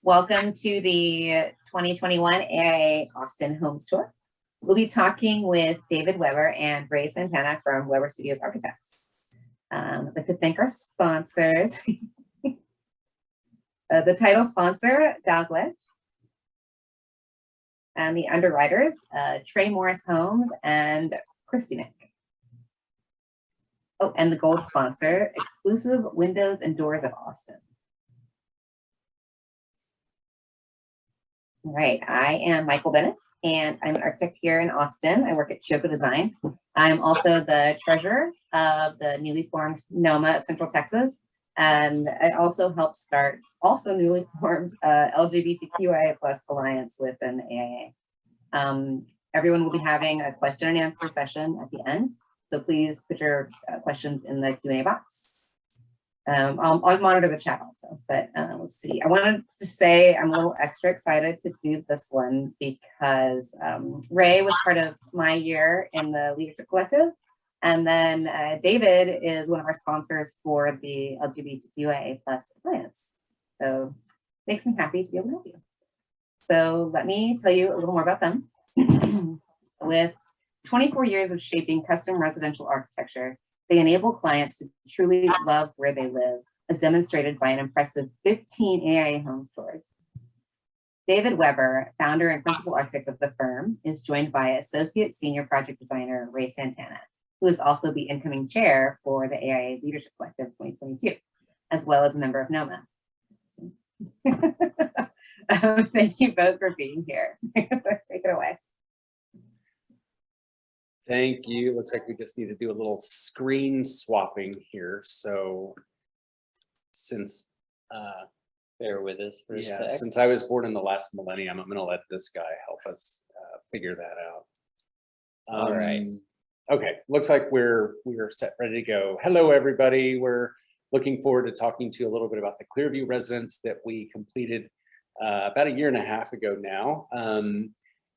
Welcome to the 2021 AIA Austin Homes Tour. We'll be talking with David Weber and Ray Santana from Weber Studios Architects. I'd like to thank our sponsors. The title sponsor, Dalglet, and the underwriters, Trey Morris Homes and Christy Nick. Oh, and the gold sponsor, Exclusive Windows and Doors of Austin. All right, I am Michael Bennett, and I'm an architect here in Austin. I work at Choco Design. I'm also the treasurer of the newly formed NOMA of Central Texas, and I also help start newly formed LGBTQIA+ Alliance with an AIA. Everyone will be having a question and answer session at the end, so please put your questions in the Q&A box. I'll monitor the chat also, but let's see. I wanted to say I'm a little extra excited to do this one because Ray was part of my year in the Leadership Collective, and then David is one of our sponsors for the LGBTQIA+ Alliance. So it makes me happy to be able to help you. So let me tell you a little more about them. With 24 years of shaping custom residential architecture, they enable clients to truly love where they live, as demonstrated by an impressive 15 AIA Homes tours. David Weber, founder and principal architect of the firm, is joined by Associate Senior Project Designer Ray Santana, who is also the incoming chair for the AIA Leadership Collective 2022, as well as a member of NOMA. Thank you both for being here. Take it away. Thank you. Looks like we just need to do a little screen swapping here. So since bear with us for a sec. since I was born in the last millennium, I'm going to let this guy help us figure that out. All right. Okay, looks like we're set, ready to go. Hello, everybody. We're looking forward to talking to you a little bit about the Clearview residence that we completed about a year and a half ago now.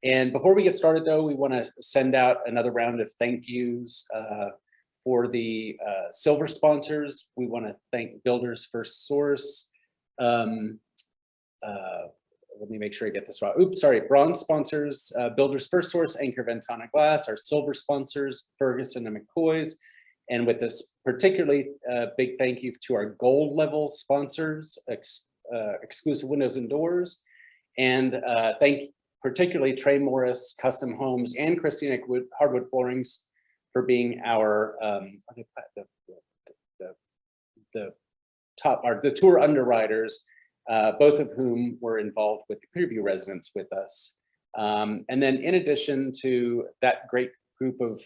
And before we get started, though, we want to send out another round of thank yous for the silver sponsors. We want to thank Builders First Source. Let me make sure I get this right. Oops, sorry. Bronze sponsors, Builders First Source, Anchor Ventana Glass. Our silver sponsors, Ferguson and McCoy's. And with this particularly big thank you to our gold level sponsors, Exclusive Windows and Doors. And particularly Trey Morris Custom Homes and Christina Hardwood Floorings for being our the tour underwriters, both of whom were involved with the Clearview residents with us. And then in addition to that great group of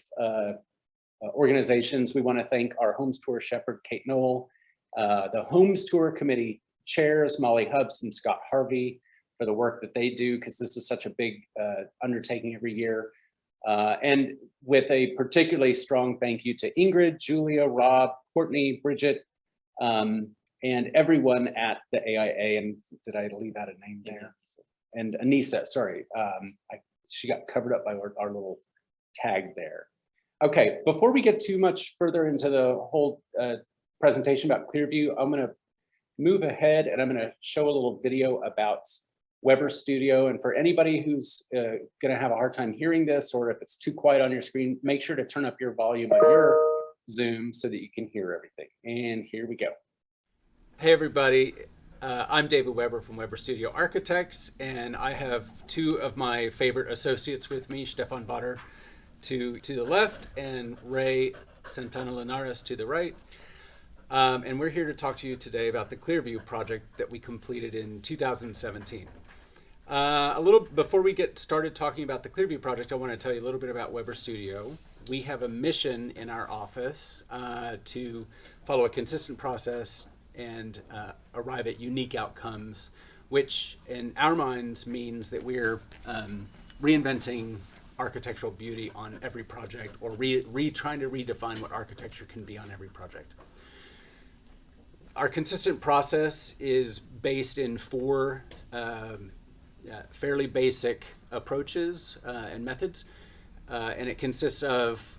organizations, we want to thank our Homes Tour Shepherd, Kate Knoll, the Homes Tour Committee chairs, Molly Hubbs and Scott Harvey, for the work that they do, because this is such a big undertaking every year. And with a particularly strong thank you to Ingrid, Julia, Rob, Courtney, Bridget, and everyone at the AIA. And did I leave out a name there? Yeah. And Anissa, sorry. She got covered up by our little tag there. Okay, before we get too much further into the whole presentation about Clearview, I'm gonna move ahead and I'm gonna show a little video about Weber Studio. And for anybody who's going to have a hard time hearing this, or if it's too quiet on your screen, make sure to turn up your volume on your Zoom so that you can hear everything. And here we go. Hey everybody, I'm David Weber from Weber Studio Architects, and I have two of my favorite associates with me, Stefan Botter to the left and Ray Santana Linares to the right. And we're here to talk to you today about the Clearview project that we completed in 2017. A little before we get started talking about the Clearview project, I want to tell you a little bit about Weber Studio. We have a mission in our office to follow a consistent process and arrive at unique outcomes, which in our minds means that we're reinventing architectural beauty on every project, or trying to redefine what architecture can be on every project. Our consistent process is based in four fairly basic approaches and methods, and it consists of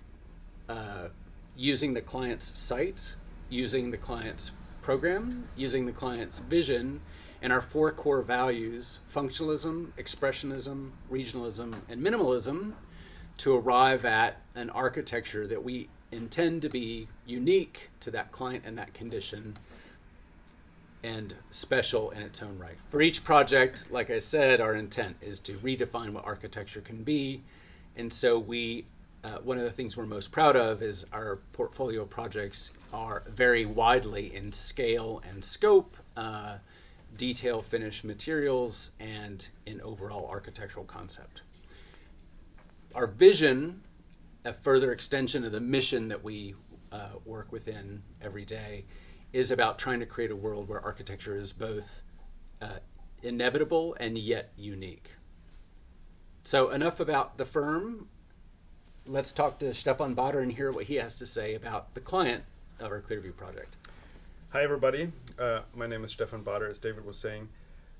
using the client's site, using the client's program, using the client's vision, and our 4 core values, functionalism, expressionism, regionalism, and minimalism, to arrive at an architecture that we intend to be unique to that client and that condition and special in its own right. For each project, like I said, our intent is to redefine what architecture can be. And so one of the things we're most proud of is our portfolio projects are very widely in scale and scope, detail, finish, materials, and in overall architectural concept. Our vision, a further extension of the mission that we work within every day, is about trying to create a world where architecture is both inevitable and yet unique. So enough about the firm. Let's talk to Stefan Bader and hear what he has to say about the client of our Clearview project. Hi everybody, my name is Stefan Bader, as David was saying.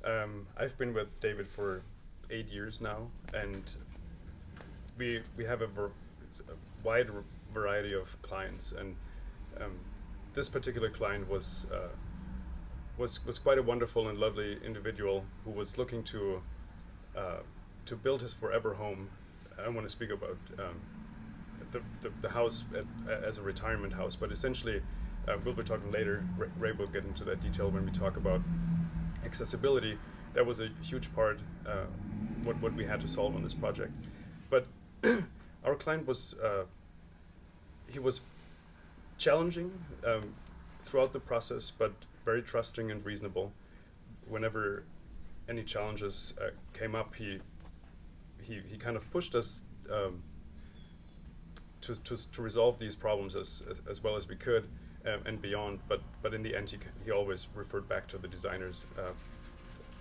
I've been with David for 8 years now, and we have a wide variety of clients, and this particular client was quite a wonderful and lovely individual who was looking to build his forever home. I want to speak about the house as a retirement house, but essentially we'll be talking later. Ray will get into that detail when we talk about accessibility. That was a huge part what we had to solve on this project. But our client was he was challenging throughout the process, but very trusting and reasonable. Whenever any challenges came up, he kind of pushed us to resolve these problems as well as we could and beyond. But in the end, he always referred back to the designers,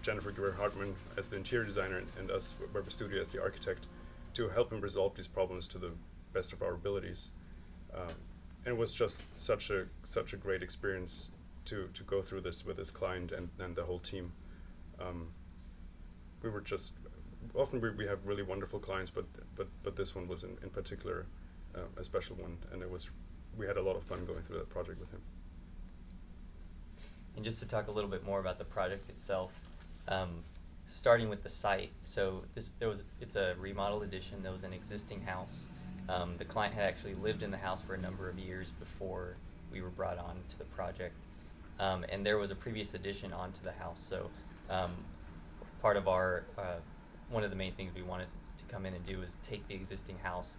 Jennifer Guerrero-Hartman as the interior designer and us, Weber Studio, as the architect, to help him resolve these problems to the best of our abilities. And it was just such a great experience to go through this with this client and the whole team. We were just often we have really wonderful clients, but this one was in particular a special one, and we had a lot of fun going through that project with him. And just to talk a little bit more about the project itself, starting with the site. So it's a remodel addition. There was an existing house. The client had actually lived in the house for a number of years before we were brought on to the project, and there was a previous addition onto the house. So part of our one of the main things we wanted to come in and do is take the existing house,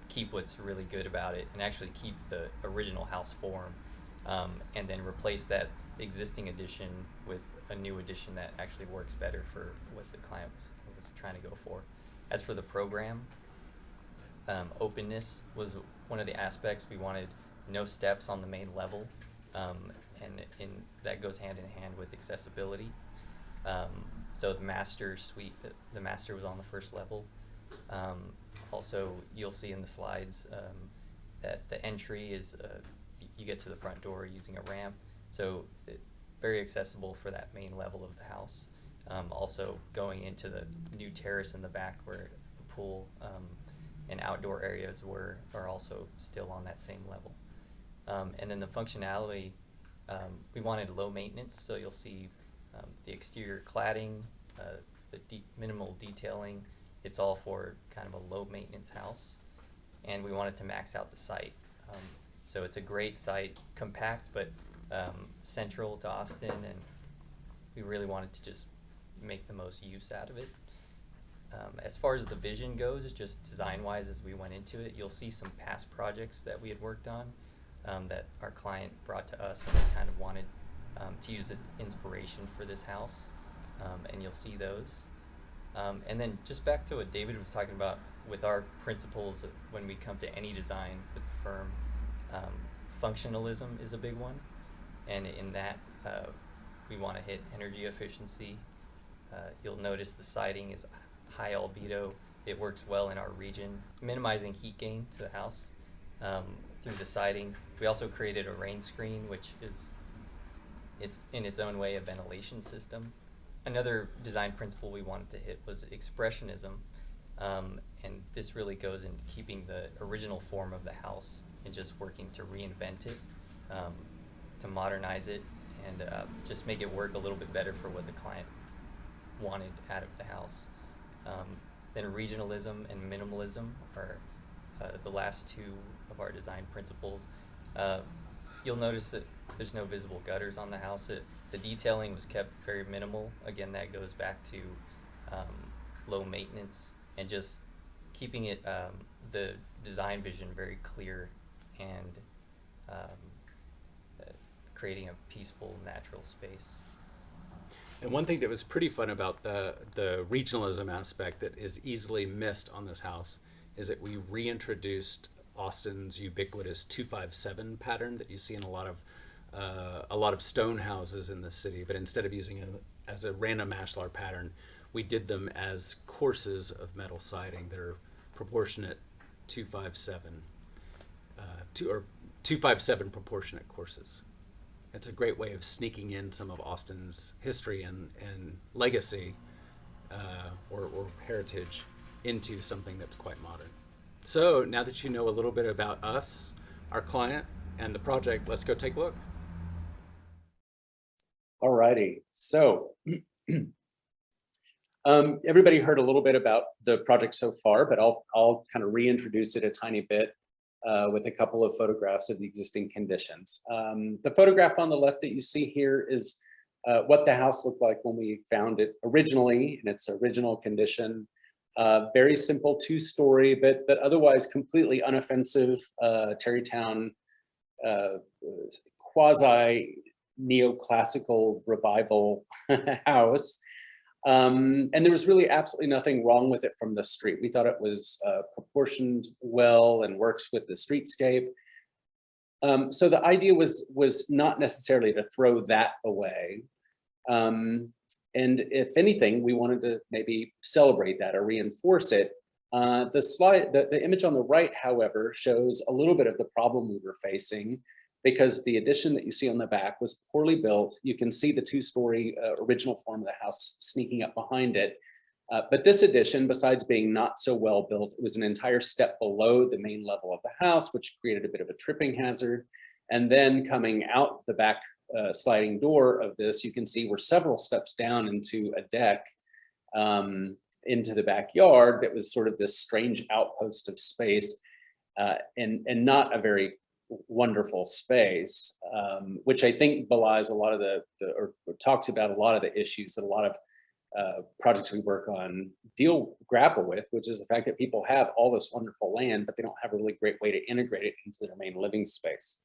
keep what's really good about it, and actually keep the original house form, and then replace that existing addition with a new addition that actually works better for what the client was trying to go for. As for the program, openness was one of the aspects. We wanted no steps on the main level, and that goes hand in hand with accessibility. So the master suite, the master was on the first level. Also, you'll see in the slides that the entry is, you get to the front door using a ramp. So very accessible for that main level of the house. Also going into the new terrace in the back where the pool and outdoor areas are also still on that same level. And then the functionality, we wanted low maintenance, so you'll see the exterior cladding, the minimal detailing. It's all for kind of a low maintenance house, and we wanted to max out the site. So it's a great site, compact but central to Austin, and we really wanted to just make the most use out of it. As far as the vision goes, just design-wise, as we went into it, you'll see some past projects that we had worked on that our client brought to us, and we kind of wanted to use as inspiration for this house, and you'll see those. And then just back to what David was talking about with our principles when we come to any design with the firm, functionalism is a big one, and in that we want to hit energy efficiency. You'll notice the siding is high albedo. It works well in our region, minimizing heat gain to the house through the siding. We also created a rain screen, which it's in its own way a ventilation system. Another design principle we wanted to hit was expressionism, and this really goes into keeping the original form of the house and just working to reinvent it, to modernize it, and just make it work a little bit better for what the client wanted out of the house. Then regionalism and minimalism are the last two of our design principles. You'll notice that there's no visible gutters on the house. The detailing was kept very minimal. Again, that goes back to low maintenance and just keeping it the design vision very clear and creating a peaceful, natural space. And one thing that was pretty fun about the regionalism aspect that is easily missed on this house is that we reintroduced Austin's ubiquitous 257 pattern that you see in a lot of stone houses in the city. But instead of using it as a random ashlar pattern, we did them as courses of metal siding that are proportionate 257, 257 proportionate courses. It's a great way of sneaking in some of Austin's history and legacy or heritage into something that's quite modern. So now that you know a little bit about us, our client, and the project, let's go take a look. All righty. So everybody heard a little bit about the project so far, but I'll kind of reintroduce it a tiny bit with a couple of photographs of the existing conditions. The photograph on the left that you see here is what the house looked like when we found it originally in its original condition. Very simple two-story, but otherwise completely unoffensive Tarrytown quasi neoclassical revival house. And there was really absolutely nothing wrong with it from the street. We thought it was proportioned well and works with the streetscape. So the idea was not necessarily to throw that away. And if anything, we wanted to maybe celebrate that or reinforce it. The image on the right, however, shows a little bit of the problem we were facing, because the addition that you see on the back was poorly built. You can see the two-story original form of the house sneaking up behind it. But this addition, besides being not so well built, it was an entire step below the main level of the house, which created a bit of a tripping hazard. And then coming out the back sliding door of this, you can see we're several steps down into a deck into the backyard that was sort of this strange outpost of space and not a very wonderful space, which I think belies a lot of or talks about a lot of the issues that a lot of projects we work on grapple with, which is the fact that people have all this wonderful land, but they don't have a really great way to integrate it into their main living space.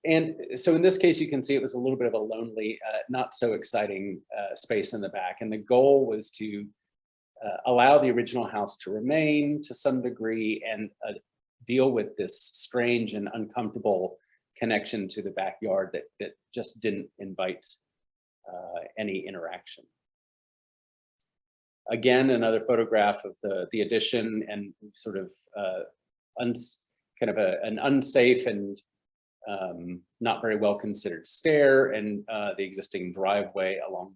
And so in this case, you can see it was a little bit of a lonely, not so exciting space in the back. And the goal was to allow the original house to remain to some degree and deal with this strange and uncomfortable connection to the backyard that just didn't invite any interaction. Again, another photograph of the addition and sort of kind of an unsafe and not very well considered stair and the existing driveway along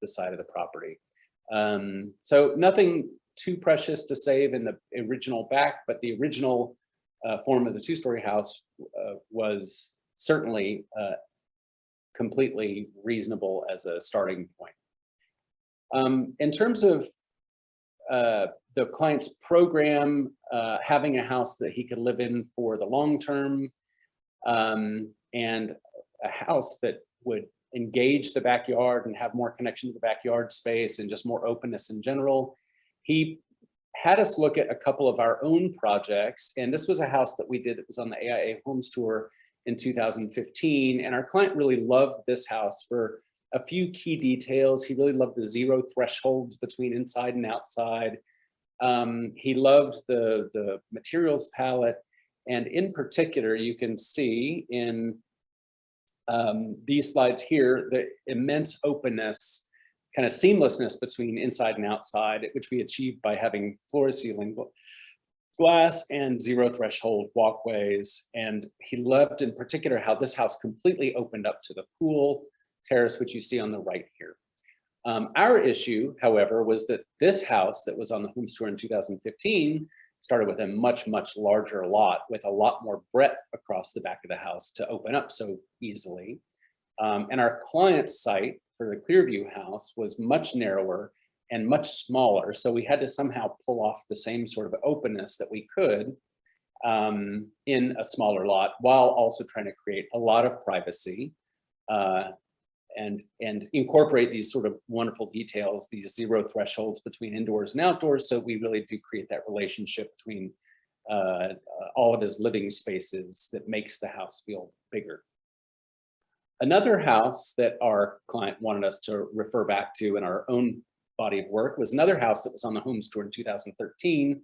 the side of the property. So nothing too precious to save in the original back, but the original form of the two-story house was certainly completely reasonable as a starting point. In terms of the client's program, having a house that he could live in for the long term, and a house that would engage the backyard and have more connection to the backyard space and just more openness in general, he had us look at a couple of our own projects. And this was a house that we did that was on the AIA Homes Tour in 2015. And our client really loved this house for a few key details. He really loved the zero thresholds between inside and outside. He loved the materials palette. And in particular, you can see in these slides here, the immense openness, kind of seamlessness between inside and outside, which we achieved by having floor to ceiling glass and zero threshold walkways. And he loved in particular how this house completely opened up to the pool terrace, which you see on the right here. Our issue, however, was that this house that was on the Homes Tour in 2015 started with a much, much larger lot with a lot more breadth across the back of the house to open up so easily. And our client site for the Clearview house was much narrower and much smaller. So we had to somehow pull off the same sort of openness that we could in a smaller lot, while also trying to create a lot of privacy and incorporate these sort of wonderful details, these zero thresholds between indoors and outdoors. So we really do create that relationship between all of his living spaces that makes the house feel bigger. Another house that our client wanted us to refer back to in our own body of work was another house that was on the Homes Tour in 2013.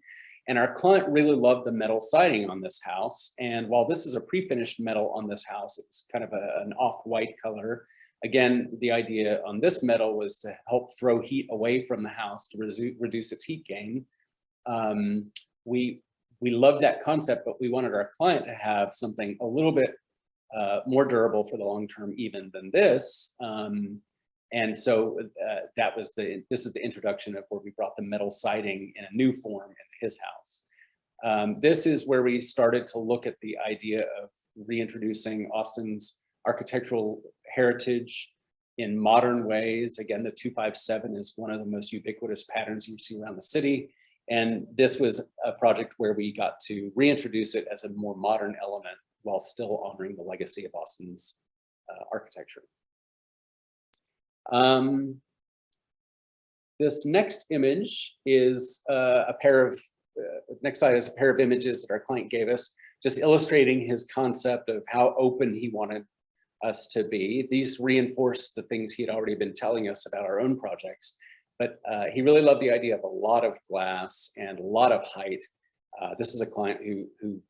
And our client really loved the metal siding on this house. And while this is a pre-finished metal on this house, it's kind of an off-white color. Again, the idea on this metal was to help throw heat away from the house to reduce its heat gain. We love that concept, but we wanted our client to have something a little bit more durable for the long term even than this. And so this is the introduction of where we brought the metal siding in a new form into his house. This is where we started to look at the idea of reintroducing Austin's architectural heritage in modern ways. Again, the 257 is one of the most ubiquitous patterns you see around the city. And this was a project where we got to reintroduce it as a more modern element while still honoring the legacy of Austin's architecture. This next image is next slide is a pair of images that our client gave us, just illustrating his concept of how open he wanted us to be. These reinforce the things he had already been telling us about our own projects, but he really loved the idea of a lot of glass and a lot of height. This is a client who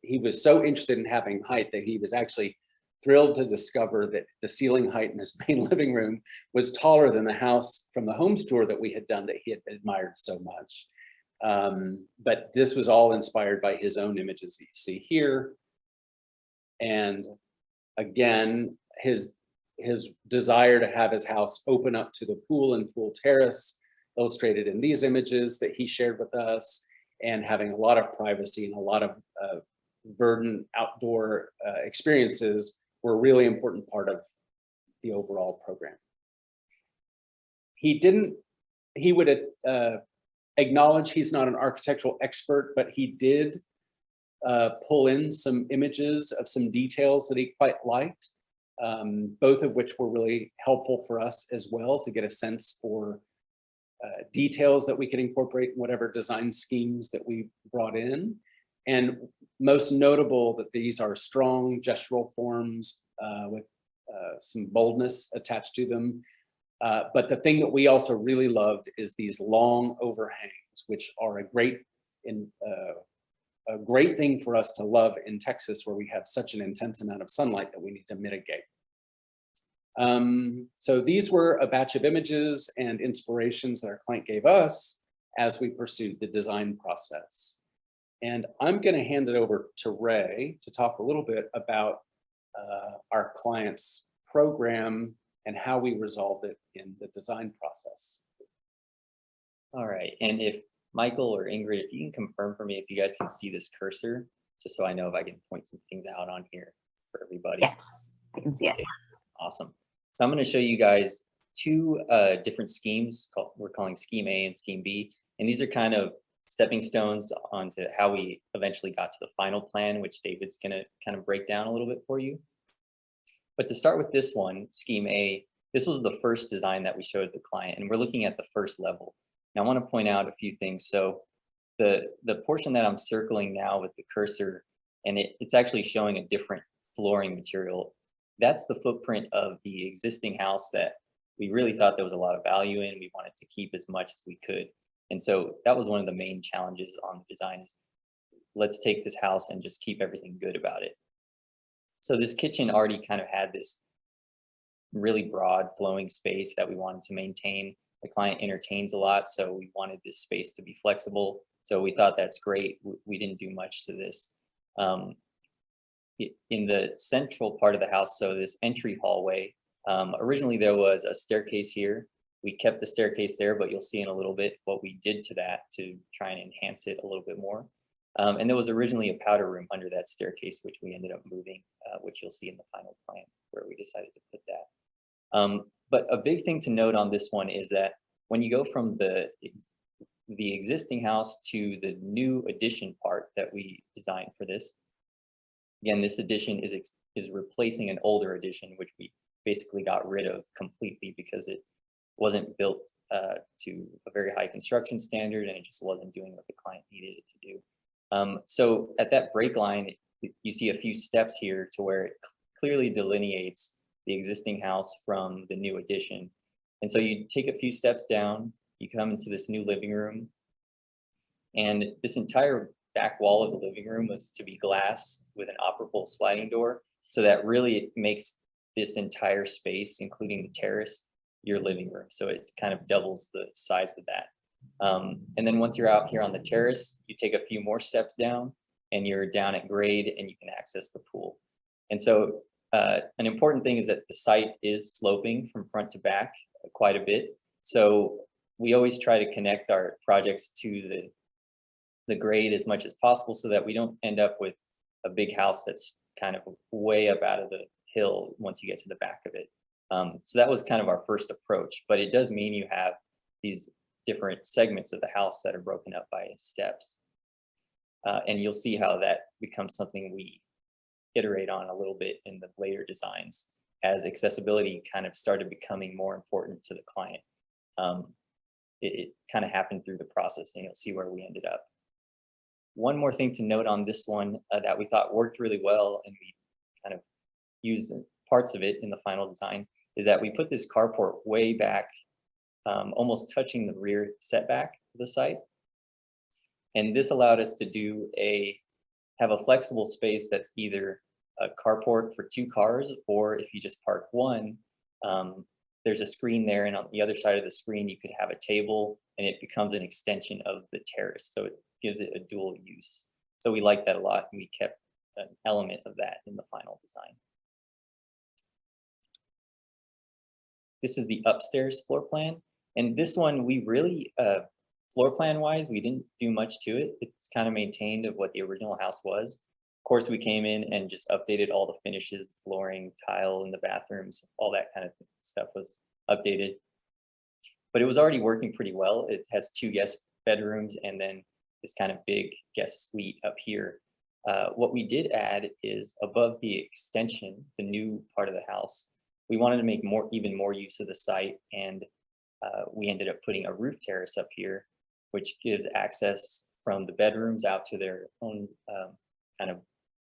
he was so interested in having height that he was actually thrilled to discover that the ceiling height in his main living room was taller than the house from the Homes Tour that we had done that he had admired so much. But this was all inspired by his own images that you see here. And again, his desire to have his house open up to the pool and pool terrace, illustrated in these images that he shared with us, and having a lot of privacy and a lot of verdant outdoor experiences were a really important part of the overall program. He would acknowledge he's not an architectural expert, but he did pull in some images of some details that he quite liked, both of which were really helpful for us as well to get a sense for details that we could incorporate in whatever design schemes that we brought in. And most notable that these are strong gestural forms with some boldness attached to them. But the thing that we also really loved is these long overhangs, which are a great thing for us to love in Texas, where we have such an intense amount of sunlight that we need to mitigate. So these were a batch of images and inspirations that our client gave us as we pursued the design process. And I'm going to hand it over to Ray to talk a little bit about our client's program and how we resolved it in the design process. All right, and if Michael or Ingrid, if you can confirm for me if you guys can see this cursor, just so I know if I can point some things out on here for everybody. Yes, I can see it. Awesome. So I'm going to show you guys two different schemes we're calling Scheme A and Scheme B. And these are kind of stepping stones onto how we eventually got to the final plan, which David's going to kind of break down a little bit for you. But to start with this one, Scheme A, this was the first design that we showed the client, and we're looking at the first level. Now I want to point out a few things. So the portion that I'm circling now with the cursor, and it's actually showing a different flooring material. That's the footprint of the existing house that we really thought there was a lot of value in. We wanted to keep as much as we could. And so that was one of the main challenges on the design is let's take this house and just keep everything good about it. So this kitchen already kind of had this really broad flowing space that we wanted to maintain. The client entertains a lot, so we wanted this space to be flexible. So we thought that's great. We didn't do much to this. In the central part of the house, so this entry hallway, originally there was a staircase here, We kept the staircase there, but you'll see in a little bit what we did to that to try and enhance it a little bit more. And there was originally a powder room under that staircase, which we ended up moving, which you'll see in the final plan where we decided to put that. But a big thing to note on this one is that when you go from the existing house to the new addition part that we designed for this, again, this addition is replacing an older addition, which we basically got rid of completely because it wasn't built to a very high construction standard, and it just wasn't doing what the client needed it to do. So at that break line, you see a few steps here to where it clearly delineates the existing house from the new addition. And so you take a few steps down, you come into this new living room, and this entire back wall of the living room was to be glass with an operable sliding door. So that really makes this entire space, including the terrace, your living room. So it kind of doubles the size of that. And then once you're out here on the terrace, you take a few more steps down and you're down at grade and you can access the pool. And so an important thing is that the site is sloping from front to back quite a bit. So we always try to connect our projects to the grade as much as possible so that we don't end up with a big house that's kind of way up out of the hill once you get to the back of it. So that was kind of our first approach, but it does mean you have these different segments of the house that are broken up by steps. And you'll see how that becomes something we iterate on a little bit in the later designs as accessibility kind of started becoming more important to the client. It kind of happened through the process, and you'll see where we ended up. One more thing to note on this one that we thought worked really well, and we kind of used parts of it in the final design, is that we put this carport way back, almost touching the rear setback of the site. And this allowed us to have a flexible space that's either a carport for 2 cars, or if you just park one, there's a screen there, and on the other side of the screen, you could have a table, and it becomes an extension of the terrace. So it gives it a dual use. So we like that a lot, and we kept an element of that in the final design. This is the upstairs floor plan. And this one, we really, floor plan wise, we didn't do much to it. It's kind of maintained of what the original house was. Of course, we came in and just updated all the finishes, flooring, tile in the bathrooms, all that kind of stuff was updated. But it was already working pretty well. It has 2 guest bedrooms and then this kind of big guest suite up here. What we did add is above the extension, the new part of the house, we wanted to make even more use of the site, and we ended up putting a roof terrace up here, which gives access from the bedrooms out to their own kind of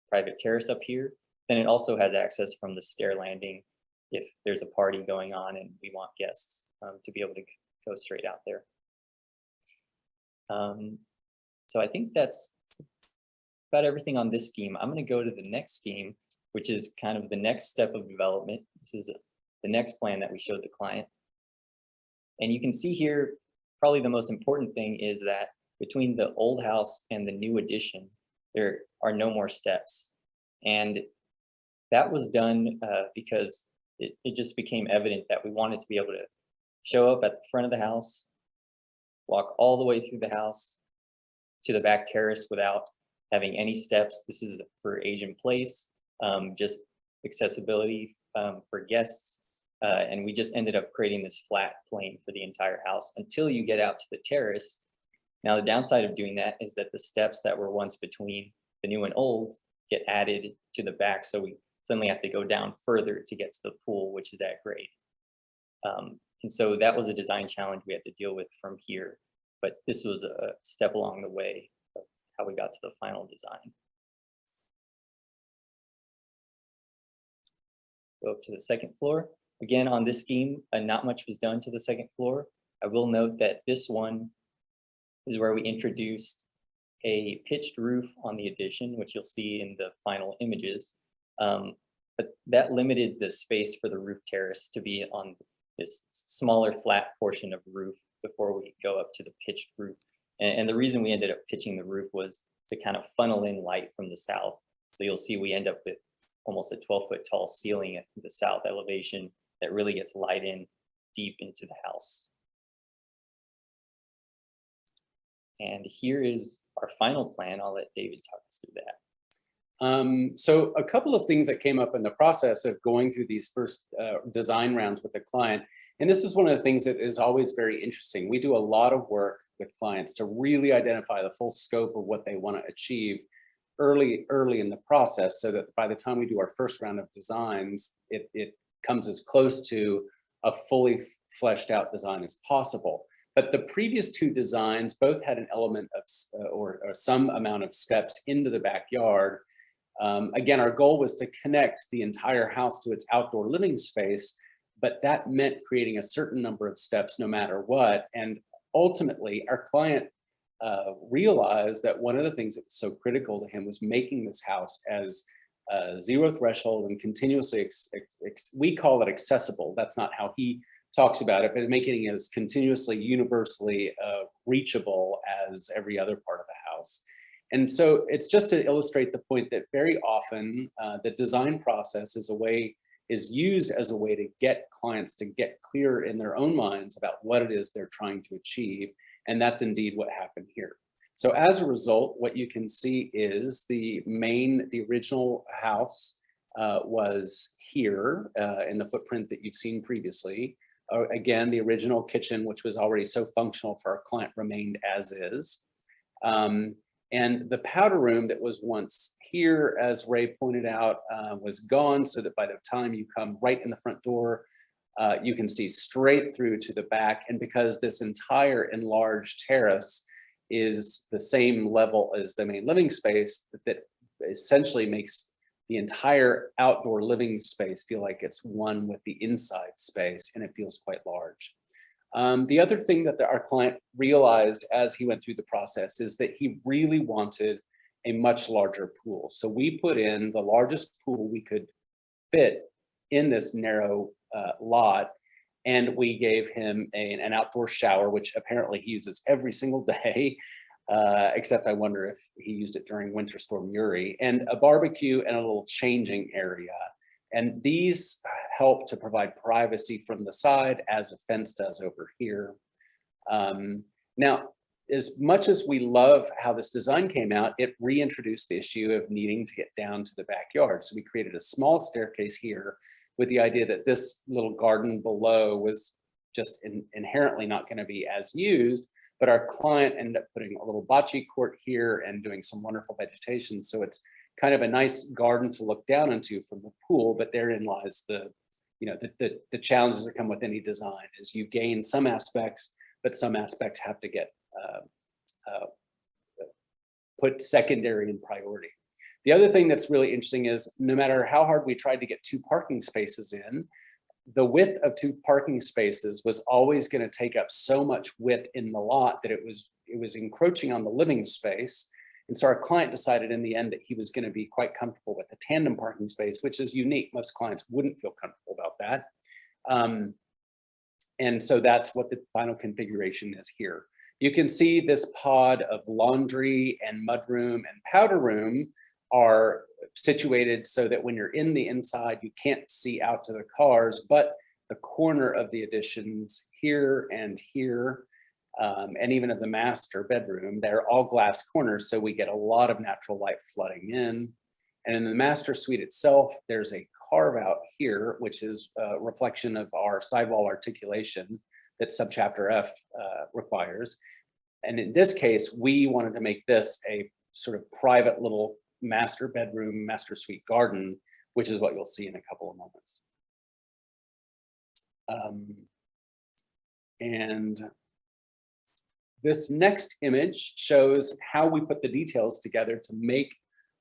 private terrace up here. Then it also has access from the stair landing if there's a party going on and we want guests to be able to go straight out there. So I think that's about everything on this scheme. I'm going to go to the next scheme, which is kind of the next step of development. This is the next plan that we showed the client. And you can see here, probably the most important thing is that between the old house and the new addition, there are no more steps. And that was done because it just became evident that we wanted to be able to show up at the front of the house, walk all the way through the house to the back terrace without having any steps. This is for age and place, just accessibility for guests. And we just ended up creating this flat plane for the entire house until you get out to the terrace. Now, the downside of doing that is that the steps that were once between the new and old get added to the back. So we suddenly have to go down further to get to the pool, which is at grade. And so that was a design challenge we had to deal with from here. But this was a step along the way of how we got to the final design. Go up to the second floor. Again, on this scheme, not much was done to the second floor. I will note that this one is where we introduced a pitched roof on the addition, which you'll see in the final images. But that limited the space for the roof terrace to be on this smaller flat portion of roof before we go up to the pitched roof. And the reason we ended up pitching the roof was to kind of funnel in light from the south. So you'll see we end up with almost a 12-foot tall ceiling at the south elevation that really gets light in deep into the house. And here is our final plan. I'll let David talk us through that. So a couple of things that came up in the process of going through these first design rounds with the client, and this is one of the things that is always very interesting. We do a lot of work with clients to really identify the full scope of what they want to achieve early in the process, so that by the time we do our first round of designs, it comes as close to a fully fleshed out design as possible. But the previous two designs both had an element of or some amount of steps into the backyard. Again, our goal was to connect the entire house to its outdoor living space, but that meant creating a certain number of steps no matter what. And ultimately, our client realized that one of the things that was so critical to him was making this house as zero threshold and continuously, we call it accessible. That's not how he talks about it, but making it as continuously, universally reachable as every other part of the house. And so it's just to illustrate the point that very often the design process is used as a way to get clients to get clear in their own minds about what it is they're trying to achieve. And that's indeed what happened here. So as a result, what you can see is the original house was here in the footprint that you've seen previously. Again, the original kitchen, which was already so functional for our client, remained as is. And the powder room that was once here, as Ray pointed out, was gone, so that by the time you come right in the front door, you can see straight through to the back. And because this entire enlarged terrace is the same level as the main living space, that essentially makes the entire outdoor living space feel like it's one with the inside space, and it feels quite large. The other thing that our client realized as he went through the process is that he really wanted a much larger pool. So we put in the largest pool we could fit in this narrow lot, and we gave him an outdoor shower, which apparently he uses every single day, except I wonder if he used it during Winter Storm Uri, and a barbecue and a little changing area. And these help to provide privacy from the side, as a fence does over here. Now, as much as we love how this design came out, it reintroduced the issue of needing to get down to the backyard. So we created a small staircase here with the idea that this little garden below was just inherently not going to be as used, but our client ended up putting a little bocce court here and doing some wonderful vegetation. So it's kind of a nice garden to look down into from the pool, but therein lies the challenges that come with any design, is you gain some aspects, but some aspects have to get put secondary in priority. The other thing that's really interesting is no matter how hard we tried to get 2 parking spaces in, the width of 2 parking spaces was always going to take up so much width in the lot that it was encroaching on the living space. And so our client decided in the end that he was going to be quite comfortable with a tandem parking space, which is unique. Most clients wouldn't feel comfortable about that. And so that's what the final configuration is here. You can see this pod of laundry and mudroom and powder room are situated so that when you're in the inside, you can't see out to the cars, but the corner of the additions here and here, and even of the master bedroom, they're all glass corners, so we get a lot of natural light flooding in. And in the master suite itself, there's a carve out here, which is a reflection of our sidewall articulation that subchapter F requires. And in this case, we wanted to make this a sort of private little master bedroom, master suite garden, which is what you'll see in a couple of moments. And this next image shows how we put the details together to make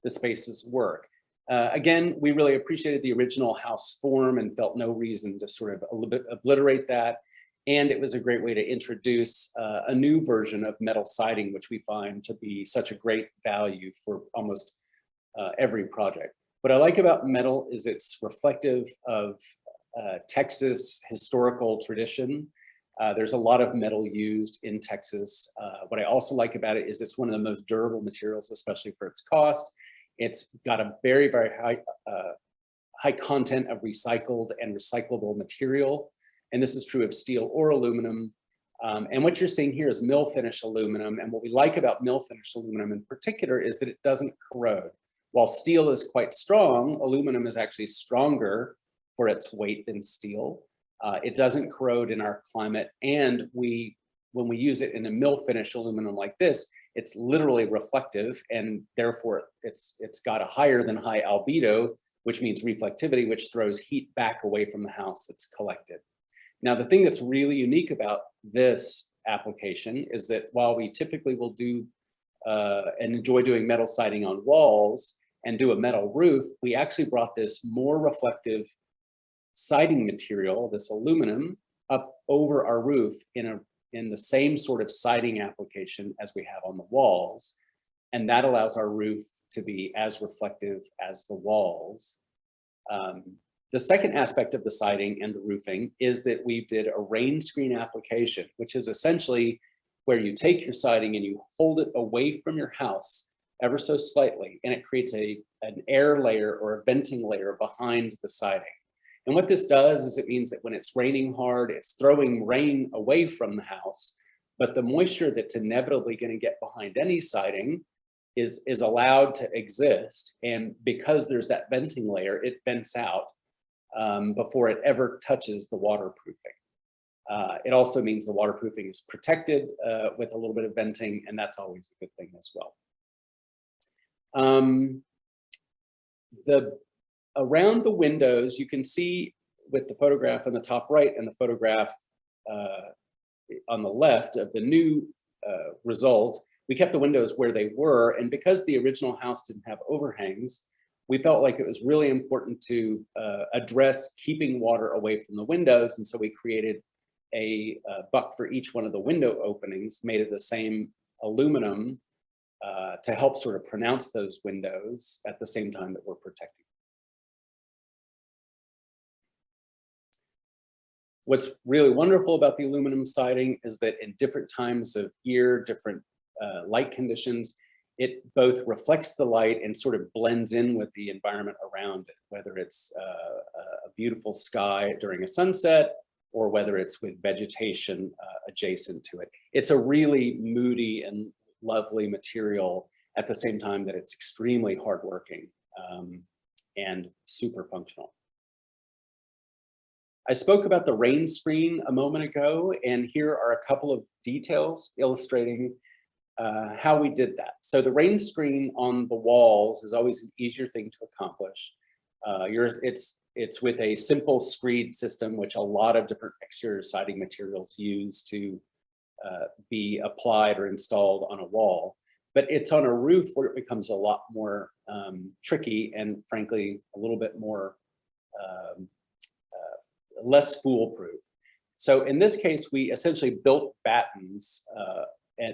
the spaces work. Again, we really appreciated the original house form and felt no reason to sort of a little bit obliterate that. And it was a great way to introduce a new version of metal siding, which we find to be such a great value for almost every project. What I like about metal is it's reflective of Texas historical tradition. There's a lot of metal used in Texas. What I also like about it is it's one of the most durable materials, especially for its cost. It's got a very, very high content of recycled and recyclable material. And this is true of steel or aluminum. And what you're seeing here is mill finish aluminum. And what we like about mill finish aluminum in particular is that it doesn't corrode. While steel is quite strong, aluminum is actually stronger for its weight than steel. It doesn't corrode in our climate. And when we use it in a mill finish aluminum like this, it's literally reflective, and therefore it's got a higher than high albedo, which means reflectivity, which throws heat back away from the house that's collected. Now, the thing that's really unique about this application is that while we typically will do and enjoy doing metal siding on walls and do a metal roof, we actually brought this more reflective siding material, this aluminum, up over our roof in the same sort of siding application as we have on the walls. And that allows our roof to be as reflective as the walls. The second aspect of the siding and the roofing is that we did a rain screen application, which is essentially where you take your siding and you hold it away from your house ever so slightly, and it creates an air layer or a venting layer behind the siding. And what this does is it means that when it's raining hard, it's throwing rain away from the house, but the moisture that's inevitably going to get behind any siding is allowed to exist. And because there's that venting layer, it vents out before it ever touches the waterproofing. It also means the waterproofing is protected with a little bit of venting, and that's always a good thing as well. Around the windows, you can see with the photograph on the top right and the photograph on the left of the new result, we kept the windows where they were. And because the original house didn't have overhangs, we felt like it was really important to address keeping water away from the windows. And so we created a buck for each one of the window openings made of the same aluminum to help sort of pronounce those windows at the same time that we're protecting. What's really wonderful about the aluminum siding is that in different times of year, different light conditions, it both reflects the light and sort of blends in with the environment around it, whether it's a beautiful sky during a sunset or whether it's with vegetation adjacent to it. It's a really moody and lovely material at the same time that it's extremely hardworking and super functional. I spoke about the rain screen a moment ago, and here are a couple of details illustrating how we did that. So the rain screen on the walls is always an easier thing to accomplish. It's with a simple screed system, which a lot of different exterior siding materials use to be applied or installed on a wall. But it's on a roof where it becomes a lot more tricky and frankly, a little bit more less foolproof. So in this case, we essentially built battens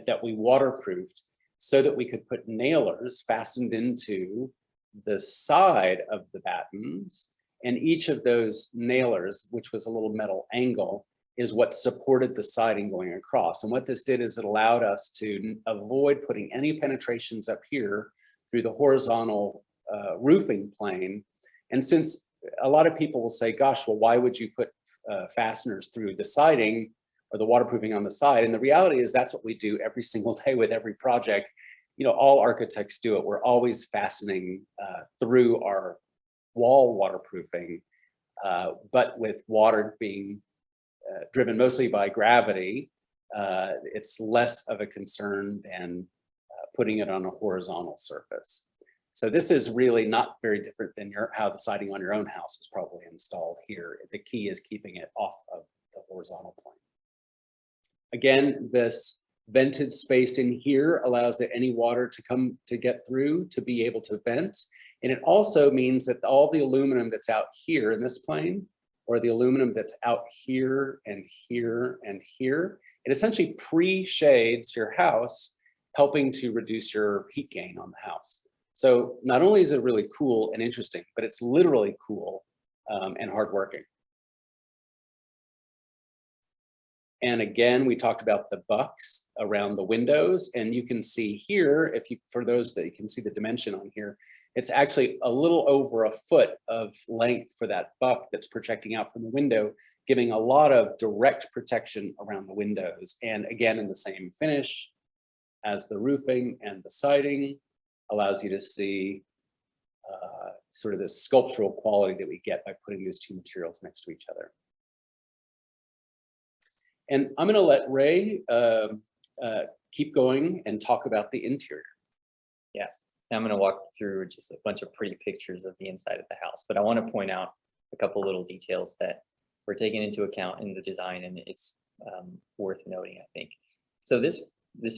that we waterproofed so that we could put nailers fastened into the side of the battens. And each of those nailers, which was a little metal angle, is what supported the siding going across. And what this did is it allowed us to avoid putting any penetrations up here through the horizontal roofing plane. And since a lot of people will say, gosh, well, why would you put fasteners through the siding or the waterproofing on the side? And the reality is that's what we do every single day with every project. You know, all architects do it. We're always fastening through our wall waterproofing, but with water being driven mostly by gravity, it's less of a concern than putting it on a horizontal surface. So this is really not very different than how the siding on your own house is probably installed here. The key is keeping it off of the horizontal plane. Again, this vented space in here allows any water to get through to be able to vent. And it also means that all the aluminum that's out here in this plane, or the aluminum that's out here and here and here, it essentially pre-shades your house, helping to reduce your heat gain on the house. So not only is it really cool and interesting, but it's literally cool and hardworking. And again, we talked about the bucks around the windows, and you can see here, for those that you can see the dimension on here, it's actually a little over a foot of length for that buck that's projecting out from the window, giving a lot of direct protection around the windows. And again, in the same finish as the roofing and the siding, allows you to see sort of the sculptural quality that we get by putting these two materials next to each other. And I'm going to let Ray keep going and talk about the interior. Yeah, now I'm going to walk through just a bunch of pretty pictures of the inside of the house, but I want to point out a couple little details that were taken into account in the design, and it's worth noting, I think. So this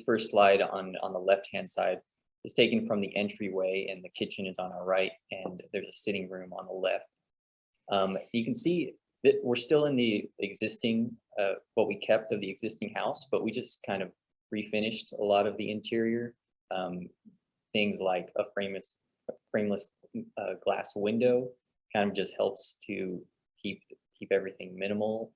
first slide on the left-hand side is taken from the entryway, and the kitchen is on our right, and there's a sitting room on the left. You can see that we're still in the existing, what we kept of the existing house, but we just kind of refinished a lot of the interior. Things like a frameless glass window kind of just helps to keep everything minimal.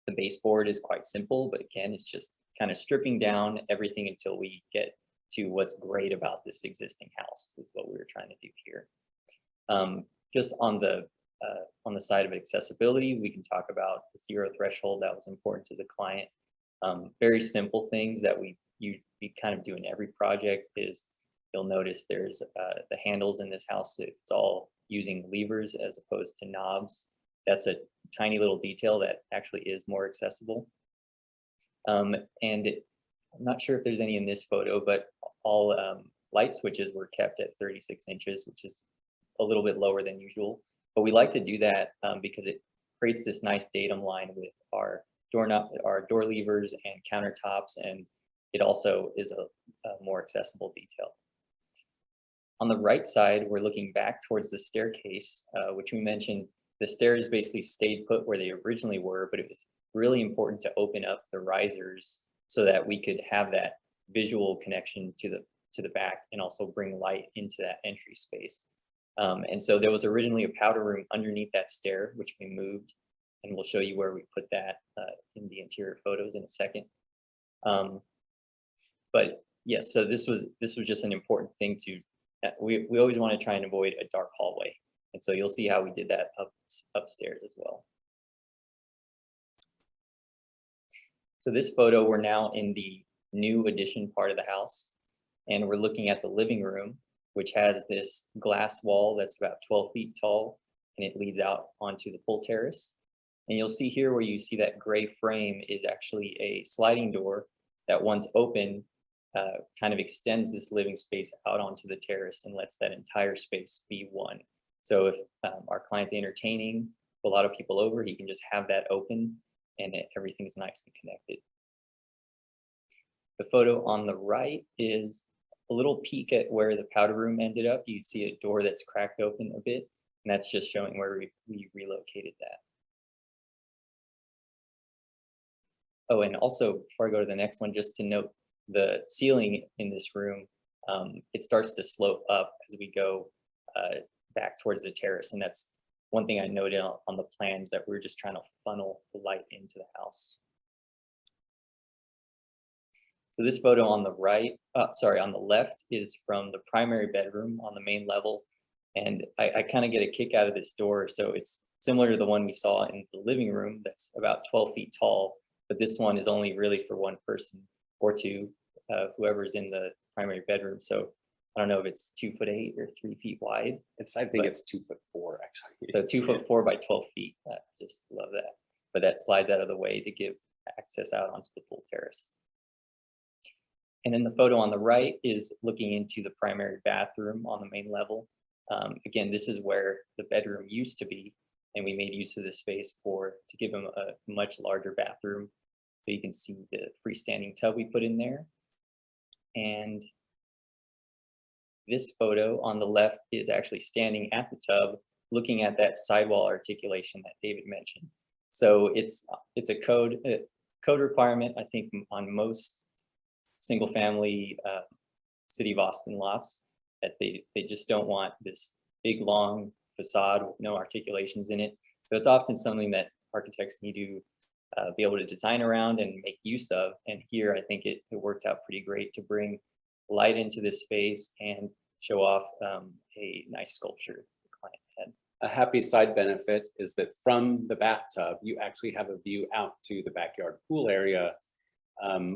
The baseboard is quite simple, but again, it's just kind of stripping down everything until we get to what's great about this existing house, is what we were trying to do here. Just on the side of accessibility, we can talk about the zero threshold that was important to the client. Very simple things that we kind of do in every project is, you'll notice there's the handles in this house, it's all using levers as opposed to knobs. That's a tiny little detail that actually is more accessible. And I'm not sure if there's any in this photo, but all light switches were kept at 36 inches, which is a little bit lower than usual. But we like to do that because it creates this nice datum line with our door levers and countertops, and it also is a more accessible detail. On the right side, we're looking back towards the staircase, which we mentioned. The stairs basically stayed put where they originally were, but it was really important to open up the risers so that we could have that visual connection to the back and also bring light into that entry space. And so there was originally a powder room underneath that stair, which we moved, and we'll show you where we put that in the interior photos in a second. But yes, so this was just an important thing to, we always want to try and avoid a dark hallway. And so you'll see how we did that upstairs as well. So this photo, we're now in the new addition part of the house, and we're looking at the living room, which has this glass wall that's about 12 feet tall, and it leads out onto the full terrace. And you'll see here where you see that gray frame is actually a sliding door that, once open, kind of extends this living space out onto the terrace and lets that entire space be one. So if our client's entertaining a lot of people over, he can just have that open and everything's nice and connected. The photo on the right is a little peek at where the powder room ended up. You'd see a door that's cracked open a bit, and that's just showing where we relocated that. Oh, and also before I go to the next one, just to note the ceiling in this room, it starts to slope up as we go back towards the terrace. And that's one thing I noted on the plans, that we're just trying to funnel the light into the house. So this photo on the on the left is from the primary bedroom on the main level. And I kind of get a kick out of this door. So it's similar to the one we saw in the living room that's about 12 feet tall, but this one is only really for one person or two, whoever's in the primary bedroom. So I don't know if it's 2'8" or 3 feet wide. I think it's 2'4" actually. So 2'4" by 12 feet. I just love that. But that slides out of the way to give access out onto the full terrace. And then the photo on the right is looking into the primary bathroom on the main level. Again, this is where the bedroom used to be, and we made use of this space to give them a much larger bathroom. So you can see the freestanding tub we put in there. And this photo on the left is actually standing at the tub, looking at that sidewall articulation that David mentioned. So it's a code requirement, I think, on most single family City of Austin lots, that they just don't want this big long facade with no articulations in it. So it's often something that architects need to be able to design around and make use of. And here I think it worked out pretty great to bring light into this space and show off a nice sculpture the client had. a happy side benefit is that from the bathtub, you actually have a view out to the backyard pool area,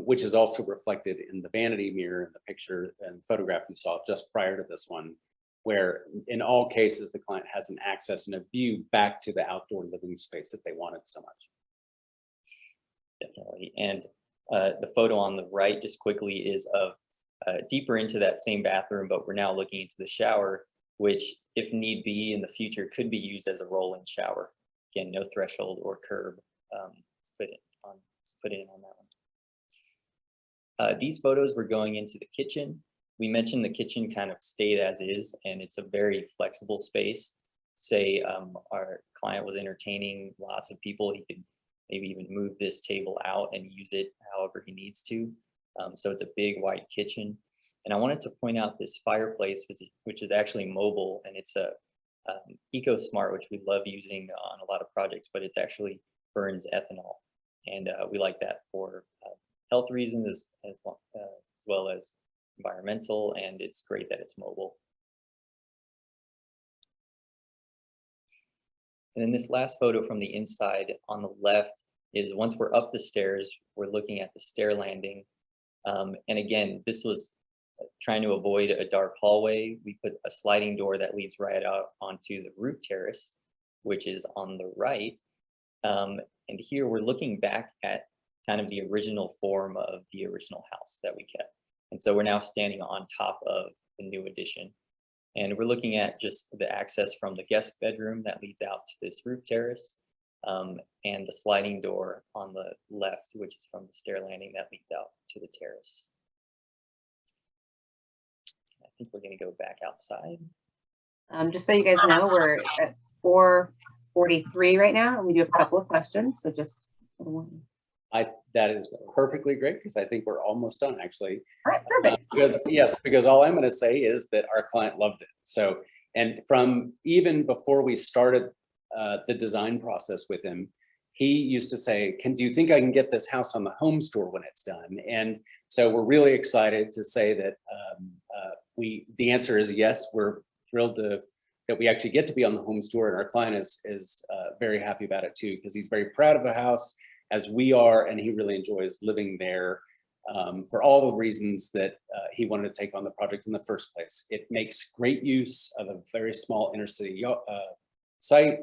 which is also reflected in the vanity mirror in the picture and photograph you saw just prior to this one, where in all cases, the client has an access and a view back to the outdoor living space that they wanted so much. Definitely. And the photo on the right just quickly is of deeper into that same bathroom, but we're now looking into the shower, which if need be in the future could be used as a roll-in shower. Again, no threshold or curb put in on that one. These photos were going into the kitchen. We mentioned the kitchen kind of stayed as is, and it's a very flexible space. Say our client was entertaining lots of people, he could maybe even move this table out and use it however he needs to. So it's a big white kitchen. And I wanted to point out this fireplace, which is actually mobile, and it's a EcoSmart, which we love using on a lot of projects, but it's actually burns ethanol. And we like that for health reasons as well as environmental, and it's great that it's mobile. And then this last photo from the inside on the left is once we're up the stairs, we're looking at the stair landing. And again, this was trying to avoid a dark hallway. We put a sliding door that leads right out onto the roof terrace, which is on the right. And here we're looking back at kind of the original form of the original house that we kept. And so we're now standing on top of the new addition. And we're looking at just the access from the guest bedroom that leads out to this roof terrace, and the sliding door on the left, which is from the stair landing that leads out to the terrace. I think we're going to go back outside. Just so you guys know, we're at 4:43 right now, and we do have a couple of questions. So just That is perfectly great, because I think we're almost done, actually. all right, perfect. Because all I'm going to say is that our client loved it. So, and from even before we started the design process with him, he used to say, do you think I can get this house on the home store when it's done? And so we're really excited to say that the answer is yes. We're thrilled that we actually get to be on the home store, and our client is very happy about it too, because he's very proud of the house, as we are, and he really enjoys living there for all the reasons that he wanted to take on the project in the first place. It makes great use of a very small inner city site.